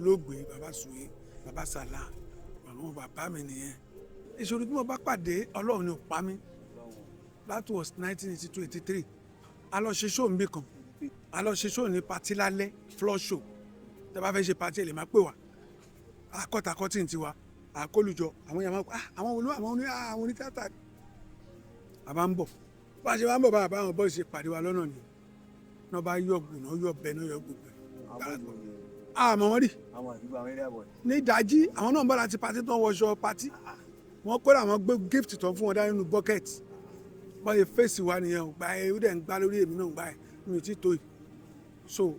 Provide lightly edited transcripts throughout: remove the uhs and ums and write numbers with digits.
olóògbé bàbá Suwe bàbá Sàlá àwọn bàbá mi nìyẹn. Ìṣòro tí mo bá pàdé Ọlọ́run ni ò pa mí. That was 1982-83. A lọ ṣe show níbì kan, a lọ ṣe show ní party lálẹ́ floor show. Tẹ́ bá fẹ́ ṣe party ẹ lè máa pè wá. Akọ́takọ́tì ti wa àkólùjọ àwọn yàrá àwọn olú àwọn onítìátà. A bá ń bọ̀ bá a ṣe bá ń bọ̀ bá àwọn bọ́ọ̀sì ṣe pàdé wa lọ́nà ni náà bá yọ gbùnà yọ bẹ náà yọ gbùgbẹ. Àmọ́ wọ́n rí ní ìdájí àwọn náà ń bọ̀ láti pati tó ń wọṣọ pati wọ́n kó àwọn gbé gift tó ń fún wọn dání nínú bucket wọ́n yẹ fèsì wa nìyẹn ò gbà ẹ ó dẹ̀ ń gbá lórí èmi náà gbà ẹ mi ò tí tó yìí so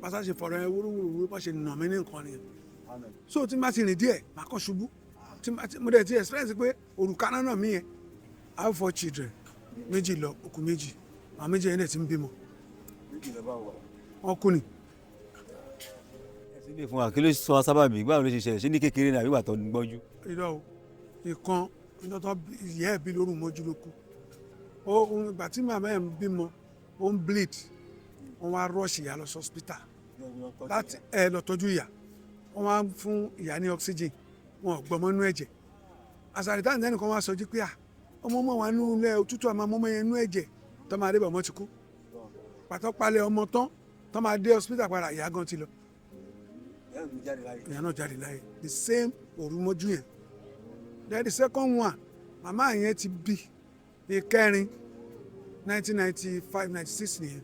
pásá ṣe fọ̀rọ̀ ẹ wúrúwúrú bá ṣe nà mí ní nǹkan nìyẹn so tí n bá ti rìn díẹ̀ màá kàn ṣubú mo dẹ̀ ti experience pé òrùka náà mí yẹn I have 4 children méjì lọ okùn méjì àwọn méjì yẹn dẹ̀ ti ń bímọ wọn kú ni. ẹ sì lè fún wa kí ló sọ sábàbí báwo ló ṣe ṣẹlẹ̀ ṣé ní kékeré ní àbígbà tó ń gbọ́njú. irọ́ o ìkan iná tó ìyá ẹ̀ bí lórun mọ́jú ló kú ohun ìgbà tí màmá ẹ̀ ń bímọ ó ń bleed wọ́n wá rush ìyá lọ sí hospital láti lọ tọ́jú ìyá wọ́n wá fún ìyá ní oxygen wọn ò gbọmọ inú ẹ̀jẹ̀ àṣàrì táwọn ẹnì kan wá sọ jí pé ọmọ ọmọ wa nínú ilé òtútù àmọ́ ọmọ yẹn inú ẹ̀jẹ̀ tó máa dé bọ̀ ọmọ ti kú pàtó palẹ̀ ọmọ tán tó máa dé hospital padà ìyá gan ti lọ ìyá náà jáde láyé the same òru mọ́jú yẹn then the second one màmá yẹn ti bí ìkẹrin 1995-96 nìyẹn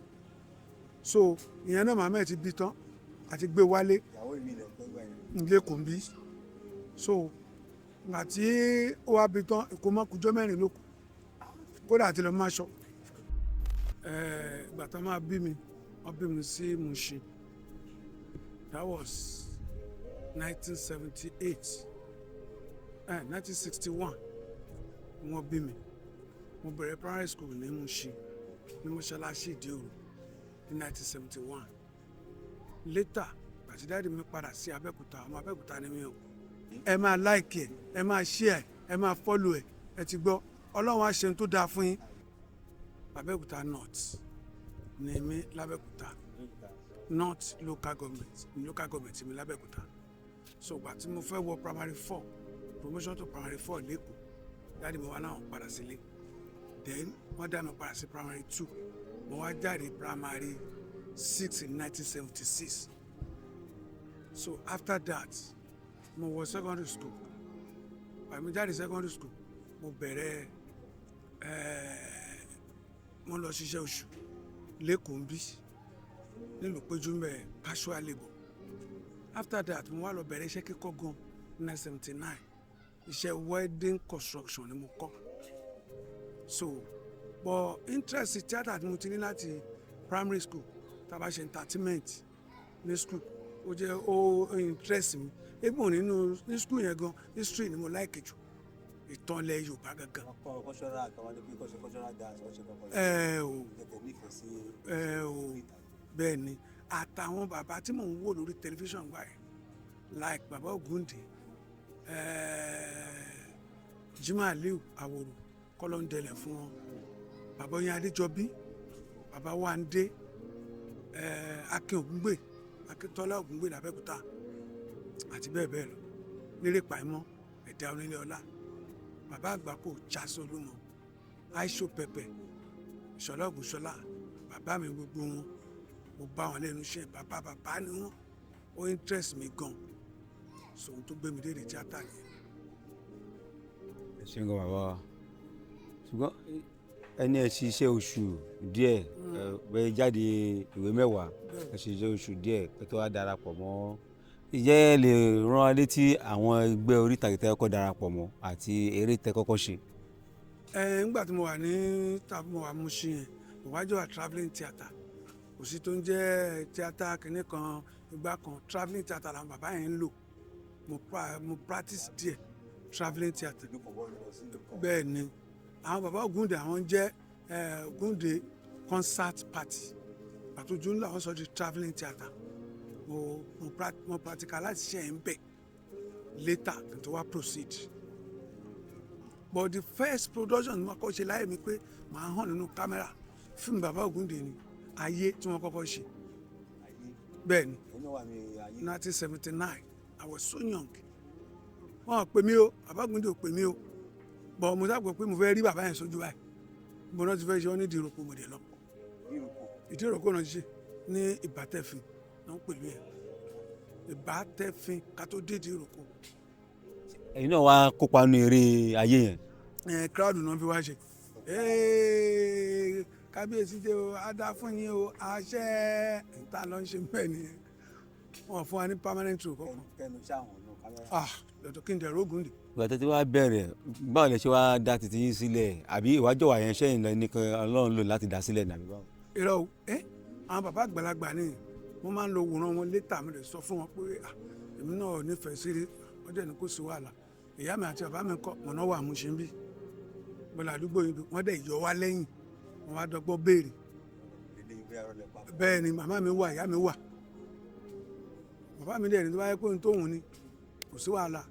so ìyẹn náà màmá ẹ̀ ti bí tán àti gbé wálé ilé kò ń bí so ìgbà tí ó wá bí tán kò mọ́ kújọ́ mẹ́rin ló kù kódà àti lọ máa ṣọ ìgbà tó máa bí mi wọ́n bí mi sí Mushin that was 1978 1961 wọ́n bí mi mo bẹ̀rẹ̀ primary school ní Mushin ní mọ́ṣáláṣí Ìdí-Òru ní 1971 later àti dáàdi mi padà sí Abẹ́òkúta ọmọ Abẹ́òkúta ni mi o ẹ máa like ẹ ẹ máa share ẹ máa follow ẹ ti gbọ́ Ọlọ́run á ṣe ohun tó dáa fún yín Abẹ́òkúta North ní mi l'Abẹ́òkúta North local government mi l'Abẹ́òkúta so gbà tí mo fẹ́ wọ primary 4 promotion to primary 4 lẹ́kọ̀ọ́ dáàdi mi wá náà padà sílé then wọ́n dá mi padà sí primary 2 mo wá jáde primary 6 in 1976 so after that mo wọ secondary school àmì jáde secondary school mo bẹ̀rẹ̀ mo lọ ṣiṣẹ́ oṣù lẹ́kọ̀ọ́ ń bí nílùú péjú mẹ́ casual labour after that mo wá lọ bẹ̀rẹ̀ iṣẹ́ kíkọ́ gan 1979 iṣẹ́ wedding construction ni mo kọ́ so but interest theatre tí mo ti ní láti primary school tá a bá ṣe entertainment ní school ó jẹ́ ó interest mi egbò nínú ní school yẹn gan history ni mo like jù ìtàn ilẹ̀ Yorùbá gangan. Bẹ́ẹ̀ ni àtàwọn bàbá tí mò ń wò lórí tẹlifíṣàn gbà yẹn like bàbá Ògúndé Jimoh Aliu Àwòrò kọ́lọ́ndẹ̀lẹ̀ fún wọn bàbá Oyin Adéjọbí bàbá Wándé Akin Ògúngbè Akíntọ́lá Ògúngbè l'Abẹ́òkúta àti bẹ́ẹ̀ bẹ́ẹ̀ lọ Lérè Pàímọ́ Ẹ̀dá Onílé Ọlá bàbá Àgbákò Jásí Olúmọ Aisho Pẹpẹ Ìṣọ̀lá Ògúnṣọlá bàbá mi gbogbo wọn mo bá wọn lẹ́nu iṣẹ́ bàbá ni wọn ó interest mi gan sòun tó gbé mi dé ní tíátà nìyẹn. ẹ ṣeun gan bàbá wa ṣùgbọ́n ẹni ẹ ṣe iṣẹ́ oṣù díẹ̀ bẹ́ẹ̀ jáde ìwé mẹ́wàá ẹ ṣe iṣẹ́ oṣù díẹ̀ kẹ́kẹ́ wá darapọ̀ mọ́ ìjẹ́ ẹ lè rán wa létí àwọn ẹgbẹ́ orí ìtàgé tẹ́ kọ́kọ́ darapọ̀ mọ́ àti eré tẹ́ kọ́kọ́ ṣe. Nígbà tí mo wà ní Mushin yẹn ìwájú wa travelling theatre kò sí tó ń jẹ́ tíátà kìíní kan ìgbà kan travelling theatre làwọn bàbá yẹn ń lò mo practice díẹ̀ travelling theatre bẹ́ẹ̀ ni àwọn bàbá Ògúndé àwọn jẹ́ Ògúndé concert party àtúntò ńlá wọn sọ di travelling theatre mo practicalize ṣe ń bẹ̀ later kí n tó wá proceed but the first production ni wọ́n kọ́ ṣe láyé mi pé màá hàn nínú kámẹ́rà fíìmù bàbá Ògúndé ni Ayé tí wọ́n kọ́kọ́ ṣe bẹ́ẹ̀ ni 1979 I was so young. Wọ́n pè mí o Àbágúndé ò pè mí o bọ̀ mo sábà pé mo fẹ́ rí bàbá yẹn sójú báyìí mo náà ti fẹ́ ṣe ọ́ ní ìdíròkò mo dé lọ ìdíròkò náà ṣe ní Ìbátẹ́fin náà ń pèlú ẹ̀ Ìbátẹ́fin ká tó dé ìdíròkò. ẹ̀yin náà wá kópa nínú eré ayé yẹn. Crowd náà fi wá ṣe kábíyèsí dé o á dá fún yín o àṣẹ ìta ló ń ṣe bẹ́ẹ̀ nìyẹn wọ́n fún wa ní permanent role kọ̀ọ̀kan. Dr. Kinde Rogundi. ìgbà tó ti wá bẹ̀rẹ̀ báwo lẹ ṣe wá dá títí yín sílẹ̀ àbí ìwájọ́ wà yẹn ṣẹ́yìn lọ nìkan Ọlọ́run lò láti dá sílẹ̀ nàbí báwo. irọ́ o àwọn bàbá àgbàlagbà ni wọ́n máa ń lo wòran wọn létà mi lè sọ fún wọn pé èmi náà nífẹ̀ẹ́ sí wọ́n dẹ̀ ní kó sí wàhálà ìyá mi àti bàbá mi kọ́ mọ̀nà wà mú ṣe ń bí bọ́lá àdúgbò yìí wọ́n dẹ̀ yọ wá lẹ́yìn wọ́n wá dọ́gbọ́ béèrè bẹ́ẹ̀ ni màmá mi wà ìyá mi wà bàbá mi dẹ̀ ní tó bá yẹ pé ohun tó wù ni kò sí wàhálà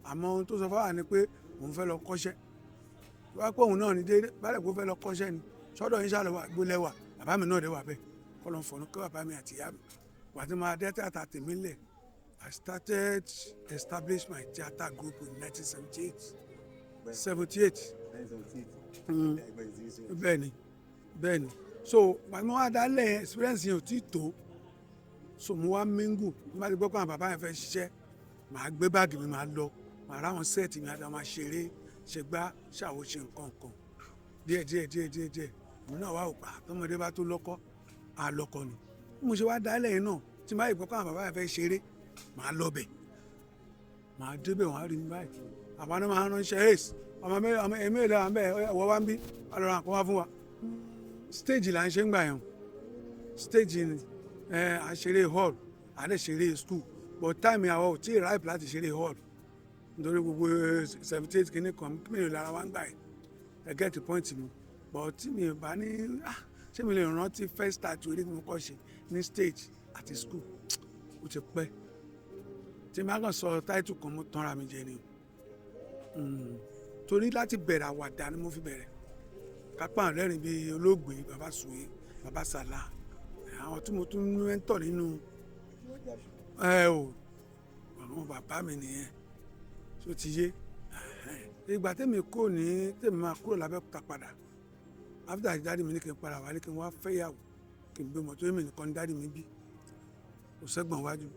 àmọ́ ohun tó sọ fáwọn ni pé òun fẹ́ lọ kọ́ṣẹ́ tó bá pé òun náà ní déédéé bálẹ̀ kó fẹ́ lọ kọ́ṣẹ́ ni sọ́dọ̀ yín ṣàlọ́ wà gbólẹ̀ wà bàbá mi náà dẹ̀ wà bẹ́ẹ̀ kọ́ ló ń fọ̀nù kí bàbá mi àti ìyá mi wà tí máa dẹ́ tíátà tèmi lẹ̀ I started establish my theatre group in 1978 bẹ́ẹ̀ ni so màmá wa dálẹ̀ experience yẹn ò tí tó so mo wá mingu mo bá ti gbọ́ pé àwọn bàbá yẹn fẹ́ ṣiṣẹ́ màá gbé báàgì mi màá lọ màá ráwọn sẹ́ẹ̀tì mi àti máa ṣeré ṣègbà ṣàwòṣe nǹkan kan díẹ̀ mo náà wá òpá tọmọdé bá tó lọ́kọ́ àlọ́kọ ni mo ṣe wá dálẹ̀ yẹn náà tí n bá yìí gbọ́ pé àwọn bàbá yẹn fẹ́ ṣeré màá lọ bẹ̀ màá débẹ̀ wọ́n á rí mi báyìí àbá náà máa ránṣẹ́ ace ọmọ ẹ̀mí ìlẹ̀ wà ń bẹ̀ wọ́n wá ń bí alọ́ra àkọ́ wá fún wa stage là ń ṣe ń gbà yẹn stage ni àṣeré hall àdé ṣeré school but time àwọn ò tí ì ripe láti ṣeré hall nítorí gbogbo 78 kìíní kan mílíọ̀nù lára wa ń gbà yẹn ẹ get the point mi but tí mi ò bá ní ṣé mi lè rántí first start eré tí mo kọ́ ṣe ní stage àti school ó ti pẹ́ tí n bá kàn sọ title kan mo tanra mi jẹ ni torí láti bẹ̀rẹ̀ àwàdà ni mo fi bẹ̀rẹ̀ kápá rẹ́rìn bíi olóògbé baba Suwe baba Sala àwọn tí mo tún mẹ́ńtọ̀ nínú àwọn bàbá mi nìyẹn tó ti yé ìgbà tẹ́mi kò ní tẹ́mi máa kúrò lábẹ́òkúta padà after dáàdì mi ní kí n padà wálé kí n wá fẹ́yàwó kí n bímọ tó yẹ mi nìkan dáàdì mi bí kò sẹ́gbọ̀n wájú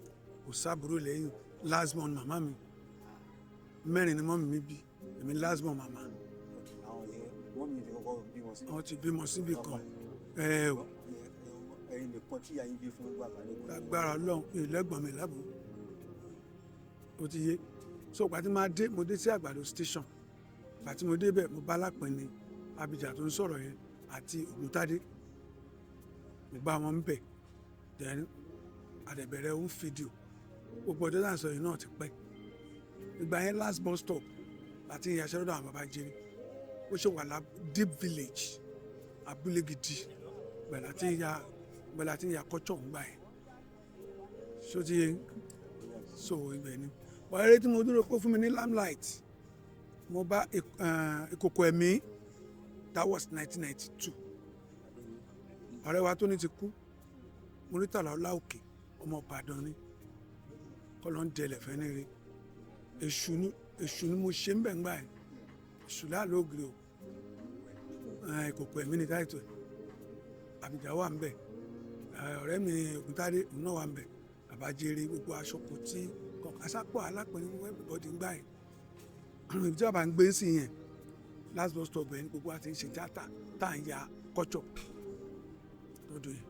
kò sábúrò lẹ́yìn last born màmá mi mẹ́rin ni mọ́mì mi bí èmi last born màmá àwọn ti bímọ síbi kan lágbára Ọlọ́run ìlẹ́gbọ̀n mi lábò ó ti yé so ìgbà tí máa dé mo dé sí Àgbàdo station ìgbà tí mo dé bẹ́ẹ̀ mo bá Lápẹ̀ni Abija tó ń sọ̀rọ̀ yẹn àti Ògúntádé mo bá wọn ń bẹ̀ then àdẹ̀bẹ̀rẹ̀ ń fídíò gbogbo ọjọ́ náà sọ yìí náà ti pẹ́ ìgbà yẹn last bus stop àti ìyàṣẹ́ lọ́dọ̀ àwọn bàbá jẹ́rí ó ṣe wà lá deep village abúlé gidi gbẹ̀lá tí ń ya kọ́tsọ̀ ń gbà yẹn ṣó ti yẹn so ibẹ̀ ni wọ́n eré tí mo dúró pé fún mi ní limelight mo bá ìkòkò ẹ̀mí that was 1992 ọ̀rẹ́ wa tó ní ti kú Murítàlá Ọláòkè ọmọ Ìbàdàn ni kọ́lọ́ ń dẹlẹ̀ fẹ́ ní rí èṣù ni mo ṣe ń bẹ̀ ń gbà yẹn èṣù láàlóògiri o ìkòkò ẹ̀mí ni táìtò Àbíjà wà ń bẹ̀ ọ̀rẹ́ mi Ògúntádé òun náà wà ń bẹ̀ àbájẹ́rẹ́ gbogbo aṣọ kò tí kọ̀ọ̀kásápọ̀ Alápẹ̀ni everybody ń gbà yẹn ibi tí wọ́n bá ń gbé sí yẹn last bus stop ẹ̀ ní gbogbo àti ṣe tíátà tá à ń ya kọ́tsọ̀ lọ́dún yẹn.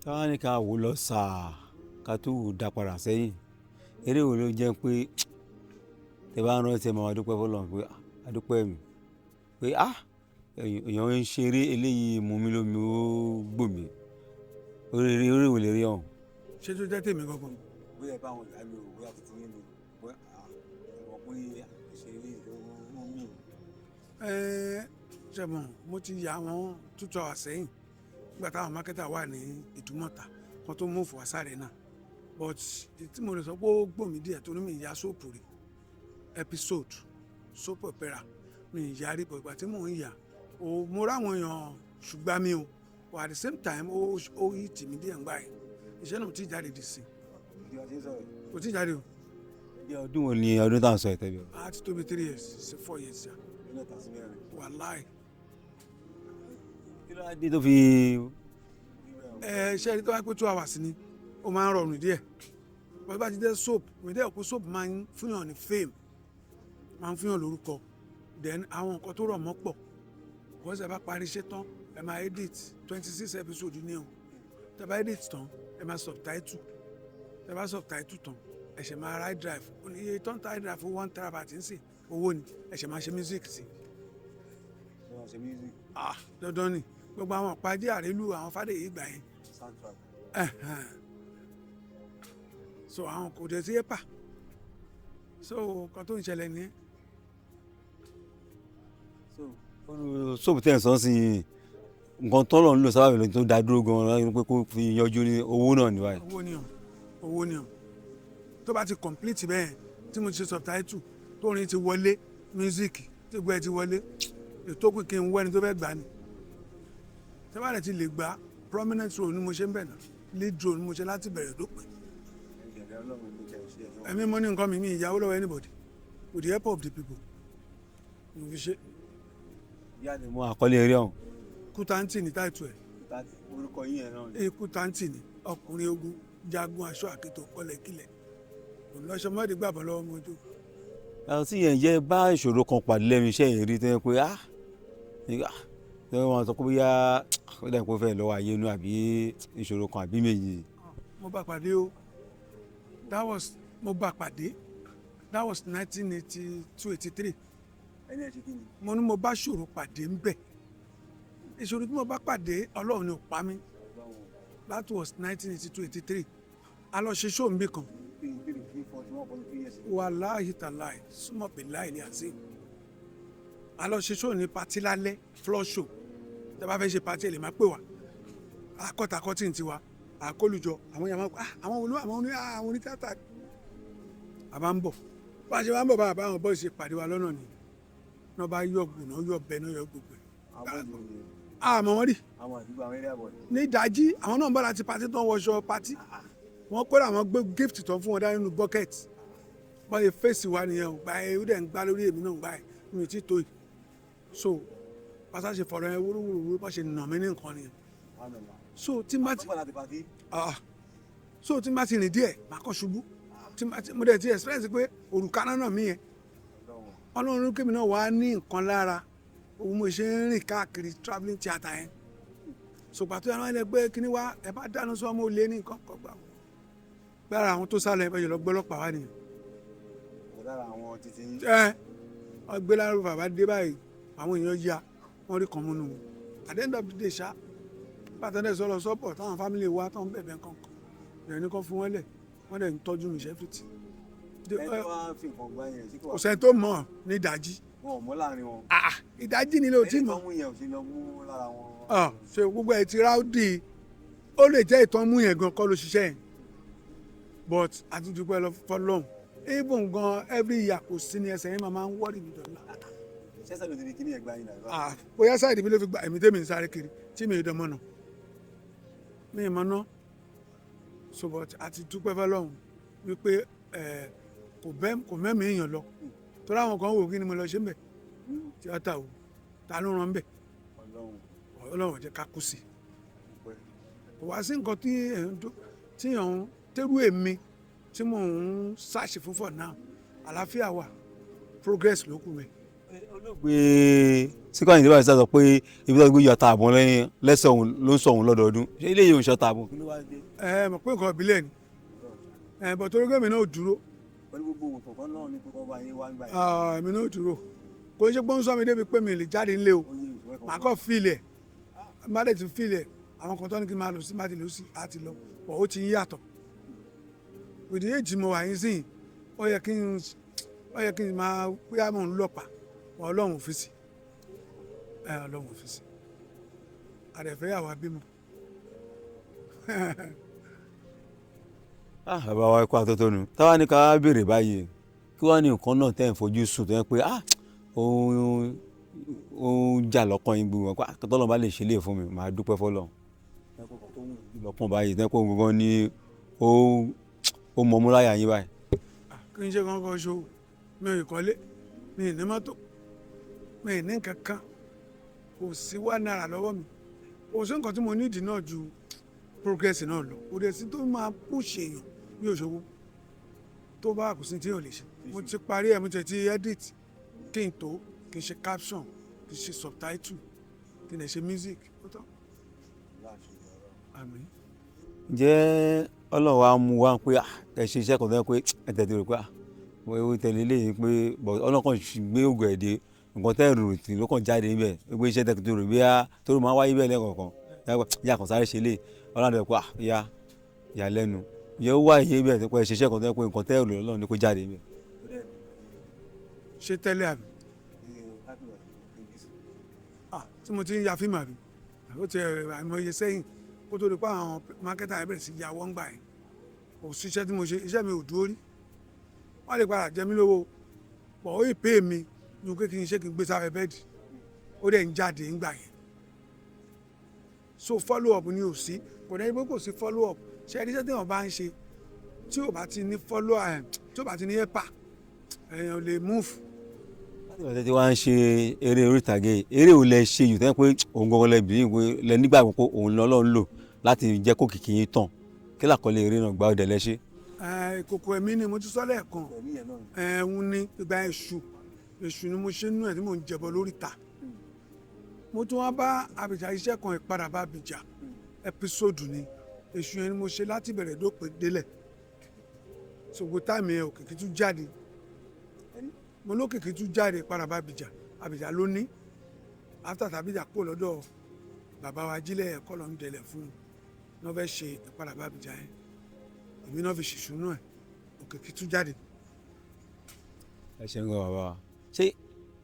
táwọn ní ká wò lọ sáà ká tó dá padà sẹ́yìn eré wo ló jẹ́ pé tẹ bá ń rántí ẹ máa dúpẹ́ fọlọ́run pé adúpẹ́ mi pé èèyàn ń ṣeré eléyìí mú mi lómi ó gbòmí orí wo lè rí ọ̀hún. ṣé tó jẹ́ tèmi gangan. bóyá ẹ bá wọn ìyá mi ò bóyá tuntun yín ni bóyá àwọn pé ṣeré ó mì. ṣẹ̀mọ̀ mo ti yà wọ́n 2 hours sẹ́yìn nígbà táwọn mákẹ́tà wà ní Ìdúmọ̀tà kan tó mú fún àṣàrẹ̀ náà but tí mo lè sọ pé ó gbòmí díẹ̀ torí mi ìyá sóòpù rí episode soap opera mi ìyá rí bọ̀ ìgbà tí mò ń yà mo ráwọn èèyàn ṣùgbọ́n mi o but at the same time ó yí tìmí díẹ̀ ń gbà yìí iṣẹ́ náà ò tí ì jáde dì sí kò tí ì jáde o. ọdún wo ni ọdún tá à ń sọ ìtẹ́bí o. a ti tó bí 3 years sí 4 years ṣá. wàláì. kí ló wá dé tó fi. iṣẹ́ rí tó wá pé 2 hours ni ó máa ń rọrùn díẹ̀ wọ́n bá ti dé soap mi dẹ́ òkú soap máa ń fúnyàn ní fame máa ń fúnyàn lórúkọ then àwọn nǹkan tó rọ̀ mọ́ pọ̀ wọ́n sì bá parí iṣẹ́ tán ẹ máa edit 26 episode ní o tẹ bá edit tán ẹ máa subtitle tẹ bá subtitle tán ẹ ṣe máa write drive iye tó ń ta write drive fún 1 terabyte ń sìn owó ni ẹ ṣe máa ṣe music sí. dandan ni gbogbo àwọn ọ̀pájẹ́ àrélù àwọn fàdéyé gbà yẹn so àwọn kò dé sí ẹ̀pà so nǹkan tó ń ṣẹlẹ̀ nìyẹn. sóòpù tẹ̀ ń sọ sí nǹkan tọ́lọ̀ ń lò sábà bẹ̀rẹ̀ tó dá dúró gan-an pé kó fi yanjú ní owó náà ní báyìí. owó ni o tó bá ti complete bẹ́ẹ̀ tí mo ti ṣe subtitle tó orin ti wọlé music tí gbọ́ ẹ ti wọlé ètò kù kí n wẹ́ni tó fẹ́ gbà ni tí wọ́n bá rẹ̀ ti lè gbà prominent role ni mo ṣe ń bẹ̀ náà lead role ni mo ṣe láti bẹ̀rẹ̀ dópin. ẹ̀mí mo ní nǹkan mi ìyàwó lọ́wọ́ anybody with the help of the people mo fi ṣe. ìyá ni mo àkọlé eré ọ̀hún. KUTANNTI ní táìtù ẹ̀. orúkọ yín ẹ̀ náà. KUTANNTI ní ọkùnrin ogun jagun aṣọ àkìtò kọlẹ̀kílẹ̀ olùlọ́sọ mọ́ọ̀dì gbàbọ̀ lọ́wọ́ mọ́tò. àwọn tí yẹn jẹ́ bá ìṣòro kan pàdé lẹ́nu iṣẹ́ yẹn rí tẹ́ pé wọ́n sọ pé bóyá ó dẹ̀ kó fẹ́ lọ́wọ́ ayé inú àbí ìṣòro kan àbí méjì. mo bá pàdé o mo bá pàdé that was 1982-83 mo ní mo bá ṣòro pàdé ń bẹ̀ ìṣòro tí mo bá pàdé ọlọ́run ni ò pa mí that was 1982-83 a lọ ṣe ṣóò nbí kan wàláhì tàláhì súnmọ́ pé láì ní àzí a lọ ṣe ṣóò ní patí lálẹ́ floor show tí a bá fẹ́ ṣe patí ẹ̀ lè má pè wá akọ́takọ́tì ti wa àkólùjọ àwọn yàrá àwọn olú àwọn onítìátà a bá ń bọ̀ bá a ṣe máa ń bọ̀ bá àwọn bọ́ọ̀sì ṣe pàdé wa lọ́nà ni náà bá yọ gbùnà yọ bẹ náà yọ gbogbo ẹ̀ àmọ́ wọ́n rí ní ìdájí àwọn náà ń bọ̀ láti patí tó ń wọṣọ patí wọ́n kó àwọn gbé gift tó ń fún wọn dání nínú bucket báyìí fèsì wa nìyẹn ò báyìí ó dẹ̀ ń gbá lórí èmi náà báyìí mi ò tí tó yìí so pásá ṣe fọ̀rọ̀ yẹn wúrúwúrú bá ṣe nà mí ní nǹkan nìyẹn so tí má ti rìn díẹ̀ má kọ́ ṣubú mo dẹ̀ ti experience pé òrùka náà mí yẹn ọlọ́run kébì náà wà ní nǹkan lára òun mo ṣe ń rìn káàkiri travelling theatre yẹn so pàtó yàrá ilẹ̀ gbé kíní wá ẹ bá dáná sọ ọmọ olè ní nǹkan kan gbà wọ́n gbára àwọn tó sálọ ẹ bá yọ lọ gbọ́lọ́pàá wá nìyẹn. wọ́n gbé lárúbọ bàbá dé báyìí àwọn èèyàn ya wọ́n rí kan múnú wọn at the end of the day ṣá pàtẹ́lẹ̀ sọ̀rọ̀ sọ́pọ̀ táwọn fámìlì wa táwọn bẹ̀bẹ̀ kankan ìrìn ní kan fún wọn lẹ̀ wọ́n dẹ̀ ń tọ́jú mi ṣẹ́fìtì. kò sẹ́ni tó mọ̀ ní ìdájí. ìdájí nílò tí mọ̀. ṣe gbogbo ẹ̀ ti ráúdì ó lè jẹ́ ìtàn mú yẹn gan kọ́ ló ṣiṣẹ́ yẹn but àtúntúpẹ́ lọ fọlọ́hún even gan every year kò sí ní ẹsẹ̀ yẹn máa ń wọ́ọ̀rì mi dọ̀la. ṣẹ́sẹ̀ ló ti di kíní ẹ̀ gbá yín náà. bóyá sáìdì mi ló fi gba èmi tẹ́mi ń sáré kiri tí mi ì dán mọ́nà mi ì mọ́nà so but àti dúpẹ́ fọlọ́hún wípé kò mẹ́mí èèyàn lọ torí àwọn kan wò kí ni mo lọ ṣe ń bẹ̀ tíátà o ta ló ràn ń bẹ̀ ọlọ́run jẹ́ ká kú sí kò wá sí nǹkan tí èèyàn tẹ́rù èmi tí mò ń ṣàṣì fún for now àlàáfíà wà progress ló kù mẹ́. olóògbé síkọ́ni ìdíbà sọ pé ibi tó gbé yọta àbọ̀n lẹ́sẹ̀ òun ló ń sọ òun lọ́dọọdún ṣé ilé yìí ò ń ṣọta àbọ̀n kí ló wá dé. mọ̀ pé nǹkan ìbílẹ̀ ni bọ̀ torí pé èmi náà ò dúró. pẹ̀lú gbogbo òwò kọ̀ọ̀kan náà ní kókó bá yín wá ń gbà yín. èmi náà ò dúró kò ń ṣe pé ń sọ mi débi pé mi lè jáde ńlé o màá kọ́ fílẹ̀ má dẹ̀ ti fílẹ̀ àwọn kan tó ní kí n máa lọ sí má ti lọ sí àti lọ pọ̀ ó ti ń yàtọ̀ òdì èjì mo wà yín sìn ó yẹ kí n máa bóyá mò ń lọ́pàá ọlọ́run ò fi sí ọlọ́run ò fi sí àdẹ̀fẹ́ yàwó abímọ. bàbá wa kó àtótónu táwa ní ká béèrè báyìí kí wàá ní nǹkan náà tẹ́ ń fojú sùn tó yẹ pé òun jà lọ́kàn yín gbogbo wọn pé tọ́lọ́run bá lè ṣe lè fún mi màá dúpẹ́ fọlọ́run. lọ́pọ̀n báyìí tẹ́kọ̀ gangan ni ó mọ mú láyà yín báyìí. kí n ṣe kankan ṣo mi ò kọ́lé mi ì ní mọ́tò mi ì ní nǹkan kan kò sí wá náírà lọ́wọ́ mi kò sí nǹkan tí mo nídìí náà ju progress náà lọ kò dẹ̀ sí tó máa push èèyàn bí òṣòwò tó bá kò sí tí yóò lè ṣe mo ti parí ẹ̀ mo ti edit kí n tó kí n ṣe caption kí n ṣe subtitle kí n lè ṣe music ó tán. àmín. ǹjẹ́ ọlọ́run wa mú wa pé ẹ ṣe iṣẹ́ kan tó yẹ pé ẹ tẹ̀lé rẹ̀ pé wọ́n tẹ̀lé léyìn pé ọlọ́run kan gbé ògùn ẹ̀dẹ́ nǹkan tẹ́ rò tí ló kàn jáde níbẹ̀ pé iṣẹ́ tẹ̀ tó rò bí tó rò máa wáyé bẹ́ẹ̀ lẹ́kọ̀ọ̀kan yà kàn sáré ṣe lé ọlọ́run rẹ̀ pé ìyá lẹ́nu ìyẹn ó wá ìyẹn bẹ́ẹ̀ pé ẹ ṣe iṣẹ́ kan tó yẹ pé nǹkan tẹ́ rò lọ́run ni kó jáde níbẹ̀. ṣé tẹ́lẹ̀ àbí tí mo ti ń ya fíìmù àbí ó ti àìmọye sẹ́yìn kó tó di pa àwọn mákẹ́tà yẹn bẹ̀rẹ̀ sí ya wọ́n gbà yẹn kò sí iṣẹ́ tí mo ṣe iṣẹ́ mi ò dúró rí wọ́n lè padà jẹ mí lówó pọ̀ ó ìpè mi ní pé kí n ṣe kí n gbé sáfẹ́ bẹ́ẹ̀dì ó dẹ̀ ń jáde ńgbà yẹn so follow up ni ò sí kò dẹ́ni pé kò sí follow up ṣe ẹni iṣẹ́ tí wọ́n bá ń ṣe tí ò bá ti ní follow up tí ò bá ti ní ẹ̀pà èèyàn lè move. láti ìgbà tí wọ́n á ń ṣe eré orí ìtàgé eré ò lẹ ṣe yìí tẹ́ pé òun gbọ́ngàn lẹ bìí lẹ nígbàgbọ́ pé òun lọ́lọ́run lò láti jẹ́ kó kìkì yín tàn kí làkọlé eré náà gba ọdẹ lẹ́ṣẹ́. ìkòkò ẹ̀mí ni mo ti sọ lẹ́ẹ̀kan ẹ̀hún ni ìgbà èṣù ni mo ṣe nínú ẹ̀ tí mò ń jẹbọ lórí ta mo tún wá bá Abija iṣẹ́ kan ìpadà bá Abija ẹpísòdù ni èṣù yẹn ni mo ṣe láti bẹ̀rẹ̀ dópin délẹ̀ ṣògbó táìmì ẹ̀ òkìkí tún jáde mo lókìkí tún jáde ìpadà bá Abija ló ní after tàbíjà kó lọ́dọ̀ bàbá wa jílẹ̀ ẹ̀kọ́ lọ́n dẹ̀lẹ̀ fún un náà fẹ́ ṣe ìpadà bá Abija yẹn èmi náà fi ṣìṣúnú ẹ̀ òkìkí tún jáde. ẹ ṣe ń gbọ́ bàbá ṣé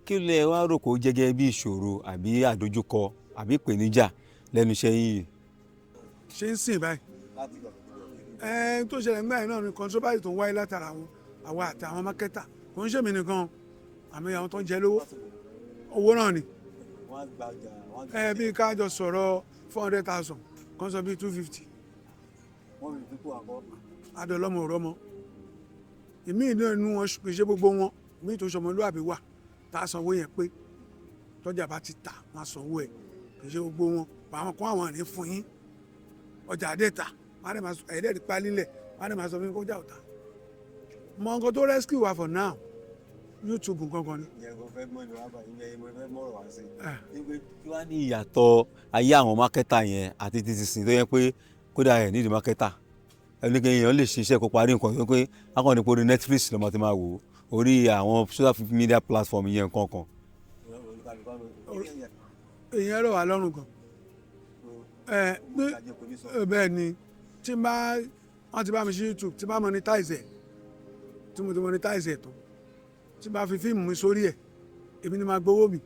kí lẹ wá rò kó jẹ́gẹ́ bí ìṣòro àbí àdójúkọ àbí ìpèníjà lẹ́nu iṣẹ́ yìí. ṣé ń sìn báyìí tó ṣẹlẹ̀ nígbà yẹn náà ni controversy tó ń wáyé látara àwa àti àwọn mákẹ́tà kò ń ṣèmi nìkan àmì àwọn tó ń jẹ lówó owó náà ni bí ká jọ sọ̀rọ̀ 400,000 kan sọ bí 250 adọlọmọ òrọmọ ìmí inú wọn kì í ṣe gbogbo wọn ìmí tó ṣọmọlúwàbí wà tá a sanwó yẹn pé tọ́jà bá ti tà máa sanwó ẹ̀ kì í ṣe gbogbo wọn àwọn kan àwọn àní fún yín ọjà àdẹ́ta ẹ̀ẹ́dẹ́ẹ̀dì pálílẹ̀ wọ́n á dẹ̀ máa sọ fún yín kọjá ọ̀tá mọ nǹkan tó rescue wa for now YouTube gangan ni. kí wàá ní ìyàtọ̀ ayé àwọn mákẹ́tà yẹn àti títí sìn tó yẹ pé kódà ẹ̀ nídìí mákẹ́tà ẹnikẹ́ni èèyàn lè ṣiṣẹ́ kó parí nǹkan tó pé akọni pé orí Netflix lọ́mọ ti máa wò ó orí àwọn social media platform yẹn nǹkan kan. èèyàn rọ̀ wá lọ́rùn gan bẹ́ẹ̀ ni tí wọ́n ti bá mi ṣe YouTube tí bá monetize ẹ̀ tí mo ti monetize ẹ̀ tán tí bá fi fíìmù mi sórí ẹ̀ èmi ni máa gbowó mi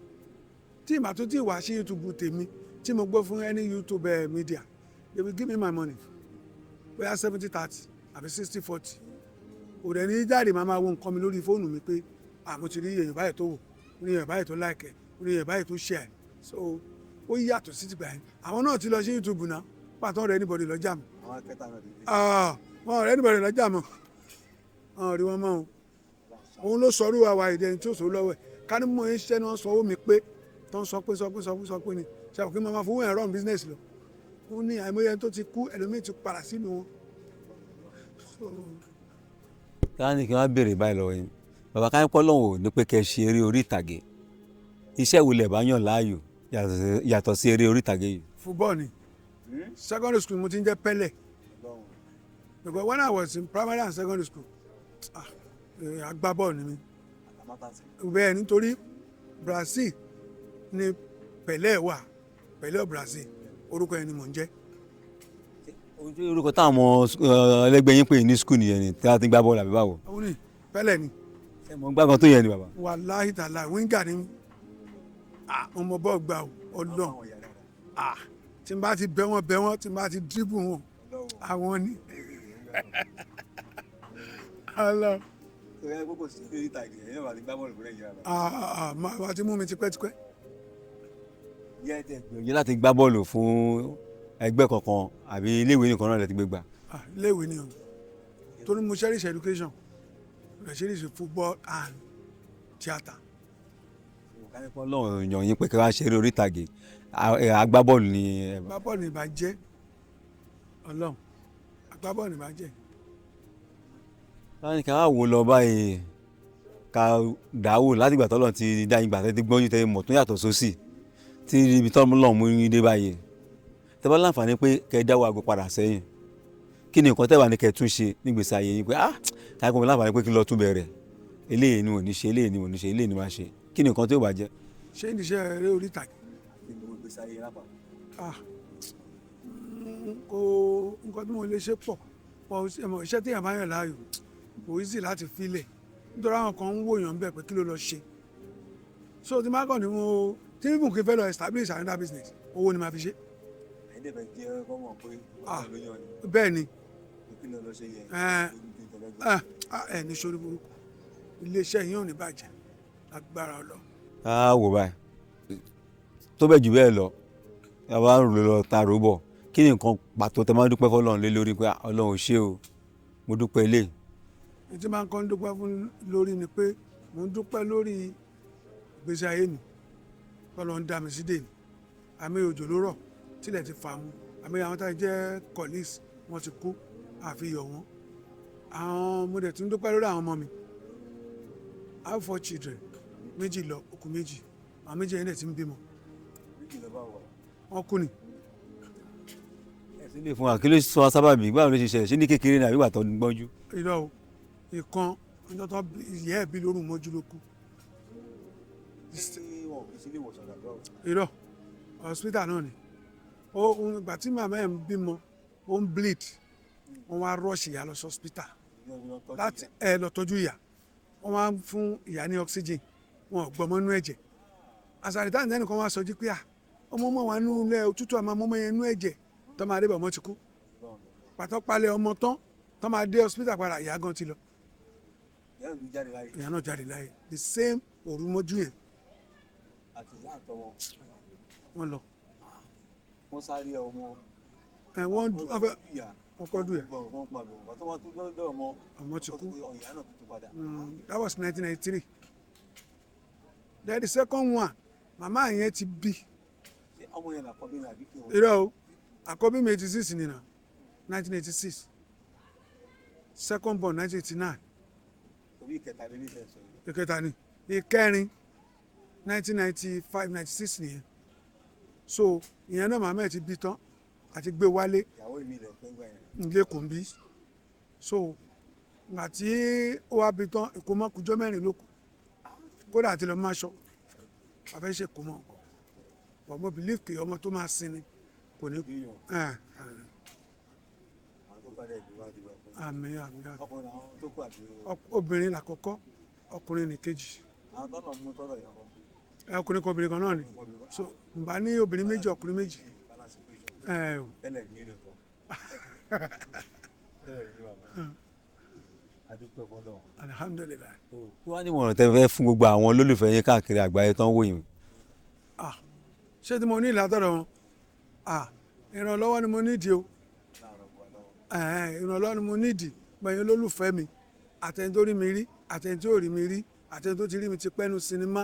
tí ìgbà tó ti wá sí YouTube tèmi tí mo gbọ́ fún any YouTube media they will give me my money bóyá 70-30 àbí 60-40 kò dẹ̀ ní jáde máa wo nǹkan mi lórí fóònù mi pé mo ti rí èèyàn báyìí tó wò rí èèyàn báyìí tó like rí èèyàn báyìí tó share so ó yàtọ̀ sí tìgbà yẹn àwọn náà ti lọ sí YouTube náà pàtó ọ̀rẹ́ anybody lọ́jà mọ́ wọn ọ̀rẹ́ anybody lọ́jà mọ́ wọn rí wọn mọ́ o òun ló sọrú àwa ìdẹni tí ó sọ lọ́wọ́ ẹ̀ ká ní mo ń ṣiṣẹ́ náà sanwó mi pé tó ń sọ pé ni ṣe àpò kí n máa fowó ẹ̀ run business lọ ó ní àìmọye tó ti kú ẹlòmíì ti padà sínú wọn. káàní kí wọ́n béèrè báyìí lọ́wọ́ yín bàbá káyọ̀ pọ́ lọ́wọ́ ní pé kẹ́ ẹ ṣe eré orí ìtàgé iṣẹ́ wo lẹ̀ bá yàn láàyò yàtọ̀ sí eré orí ìtàgé yìí. football ni secondary school mo ti ń jẹ́ pẹ́lẹ̀ because when I was in primary and secondary school agbábọ́ọ̀lù ni mi bẹ́ẹ̀ nítorí Brazil ni Pelé wà Pelé Brazil orúkọ yẹn ni mò ń jẹ́. ojú orúkọ táwọn ẹlẹgbẹ́ yín pè ní skul nìyẹn ni tí a ti gbá bọ́ọ̀lù àbí báwo. àwọn ní Pelé ni. ẹ mọ̀ ń gbàgbọ́n tó yẹ ni bàbá. wàláhì tàlà wíńgà ni ọmọ bọ́ọ̀ gbà ọlọ́run tí n bá ti bẹ́ wọ́n tí n bá ti dìbò wọn àwọn ni. máa ti mú mi tipẹ́tipẹ́. gbìyànjú láti gbá bọ́ọ̀lù fún ẹgbẹ́ kankan àbí iléèwé nìkan náà lẹ ti gbé gbà. iléèwé ni o torí mo cherish education mo cherish football and theatre. káyọ̀pọ̀ lọ́wọ́ yàn yín pé kí wàá ṣeré orí ìtàgé agbábọ́ọ̀lù ni. agbábọ́ọ̀lù ni ìbá jẹ́ ọlọ́run agbábọ́ọ̀lù ni ìbá jẹ́. láti ká wò lọ báyìí ká dáwò láti ìgbà tọ́lọ̀ ti dá ìgbà tẹ́tí gbọ́njú tẹ́ mọ̀ tó yàtọ̀ sósì tí ibi tọ́lọ̀ mú yín dé báyìí tẹ́ bá láǹfààní pé kẹ́ dáwọ́ àgọ́ padà sẹ́yìn kí ni nǹkan tẹ́ wà ní kẹ́ tún ṣe nígbèsí ayé yín pé káyọ̀pọ̀ mi láǹfààní pé kí n lọ tún bẹ̀rẹ̀ eléyìí ni ò ní ṣe eléyìí ni ò ní ṣe eléyìí ni máa ṣe kí ni nǹkan tí ó bá jẹ́. ṣé ìdíṣẹ́ eré orí ìtàgé. kò nǹkan tí mo lè ṣe pọ̀ iṣẹ́ tí èèyàn bá yàn láàyò kò easy láti filẹ̀ nítorí àwọn kan ń wòyàn bẹ́ẹ̀ pé kí ló lọ ṣe so tí má kàn ní mo tí bíbùn kí n fẹ́ lọ establish another business owó ni màá fi ṣe. bẹ́ẹ̀ ni ní sórí burúkú iléeṣẹ́ yín ò ní bàjẹ́ lágbára Ọlọ́run. a wò báyìí tó bẹ́ẹ̀ jù bẹ́ẹ̀ lọ a bá ń rò lọ ta rò bọ̀ kí ni nǹkan pàtó tẹ máa ń dúpẹ́ fọlọ́run lé lórí pé Ọlọ́run ò ṣe o mo dúpẹ́ ilé. èyí tí máa ń kọ́ ń dúpẹ́ fún lórí ni pé mo ń dúpẹ́ lórí ìgbésí ayé mi Ọlọ́run dá mi sí dè ní àmì òjò ló rọ̀ tílẹ̀ ti fà mu àmì àwọn tá a jẹ́ colleagues wọ́n ti kú àfihàn wọn àwọn mo dẹ̀ tún dúpẹ́ lórí àwọn ọmọ mi I have 4 children méjì lọ okùn méjì àwọn méjì yẹn dẹ̀ ti ń bímọ wọn kú ni. ẹ̀sìn lè fún wa kí ló sọ sábàbí báwo ló ṣe ṣẹlẹ̀ ṣé ní kékeré náà àbígbà tó ń gbọ́njú. irọ́ o ìkan ọjọ́ tó ìyá ẹ̀ bí lórun mọ́jú ló kú. irọ́ hospital náà ni ìgbà tí màmá ẹ̀ ń bímọ ó ń bleed wọ́n wá rush ìyá lọ sí hospital láti lọ tọ́jú ìyá wọ́n wá fún ìyá ní oxygen wọn ò gbọmọ nú ẹ̀jẹ̀ àṣàrìtàn nìkan wá sọ jí pé ọmọ wa nú ilé òtútù àmọ́ ọmọ yẹn nú ẹ̀jẹ̀ tó máa dé bọ̀ ọmọ ti kú pàtó palẹ̀ ọmọ tán tó máa dé hospital padà ìyá gan ti lọ ìyá náà jáde láyé the same òru mọ́jú yẹn wọ́n lọ. wọ́n sáré ọmọ. wọ́n kọ́ dùn yẹn. ọmọ ti kú. That was 1993. Then the second one màmá yẹn ti bí. ọmọ yẹn làkọ́bí ní àbíkí wọn. irọ́ o àkọ́bí mi 86 ni na 1986 second born 1989. orí ìkẹta ní ilé ìsọ yìí. ìkẹta ni ìkẹrin 1995 96 nìyẹn so ìyẹn náà màmá ẹ̀ ti bí tán àti gbé wálé. ìyàwó mi lè fẹ́ gbà yẹn. ilé kò ń bí so ìgbà tí ó wá bí tán ìkómọkùjọ mẹ́rin ló kù kódà àti lọ máa ṣọ àfẹ́ ṣe kó mọ́ but mo believe pé ọmọ tó máa sin ni kò ní. àmì obìnrin làkọ́kọ́ ọkùnrin nìkejì. ọkùnrin kan obìnrin kan náà ni so n bá ní obìnrin méjì ọkùnrin méjì. alhamdulilayi. wọ́n á ní ìmọ̀ràn tẹ́ fẹ́ fún gbogbo àwọn olólùfẹ́ yín káàkiri àgbáyé tán wò yín. ṣé tí mo ní ìlàtọ̀rọ̀ wọn ìrànlọ́wọ́ ni mo nídìí o ìrànlọ́wọ́ ni mo nídìí gbẹ̀yìn olólùfẹ́ mi àtẹni tó rí mi rí àtẹni tó rí mi rí àtẹni tó ti rí mi ti pẹ́nu sinimá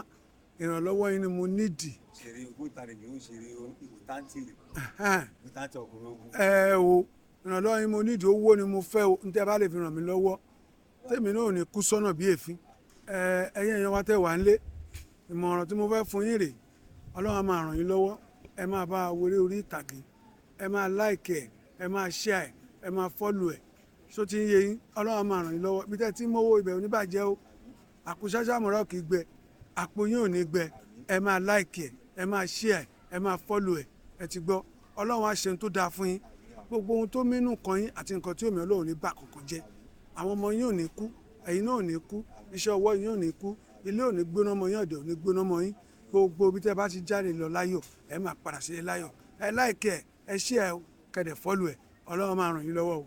ìrànlọ́wọ́ yín ni mo nídìí. ṣeré ògbóǹtarìgì ó ṣeré ìkùtántì ọkùnrin ogun. o ìrànlọ́wọ́ yín mo nídìí owó ni mo fẹ́ o níta bá lè fi ràn mí lọ́wọ́ tèmi náà ò ní kú sọ́nà bí èéfín ẹ̀yin èèyàn wa tẹ́ wà ń lé ìmọ̀ràn tí mo fẹ́ fún yín rèé Ọlọ́run á máa ràn yín lọ́wọ́ ẹ máa bá wọlé orí ìtàgé ẹ máa láìkẹ ẹ máa share ẹ máa follow ẹ só ti ń yé yín Ọlọ́run á máa ràn yín lọ́wọ́ bí tẹ́ tí mówó ibẹ̀ oníbàjẹ́ o àpò ṣáṣá mọ̀rọ̀ kì í gbẹ àpò yín ò ní gbẹ ẹ máa láìkẹ ẹ máa share ẹ máa follow ẹ ẹ ti gbọ́ Ọlọ́run á ṣe ohun tó dáa fún yín gbogbo ohun tó mínú kan yín àti nǹkan tí òmí Ọlọ́run ní bà kankan jẹ́ àwọn ọmọ yín ò ní kú ẹ̀yin náà ò ní kú iṣẹ́ ọwọ́ yín ò ní kú ilé ò ní gbóná mọ́ yín ọ̀dẹ̀ ò ní gbóná mọ́ yín gbogbo bí tẹ́ bá ti jáde lọ láyọ̀ ẹ máa padà sílé láyọ̀ ẹ láìkẹ́ ẹ ṣí ẹ kẹ̀dẹ̀ fọ́lù ẹ Ọlọ́run máa ràn yín lọ́wọ́ o.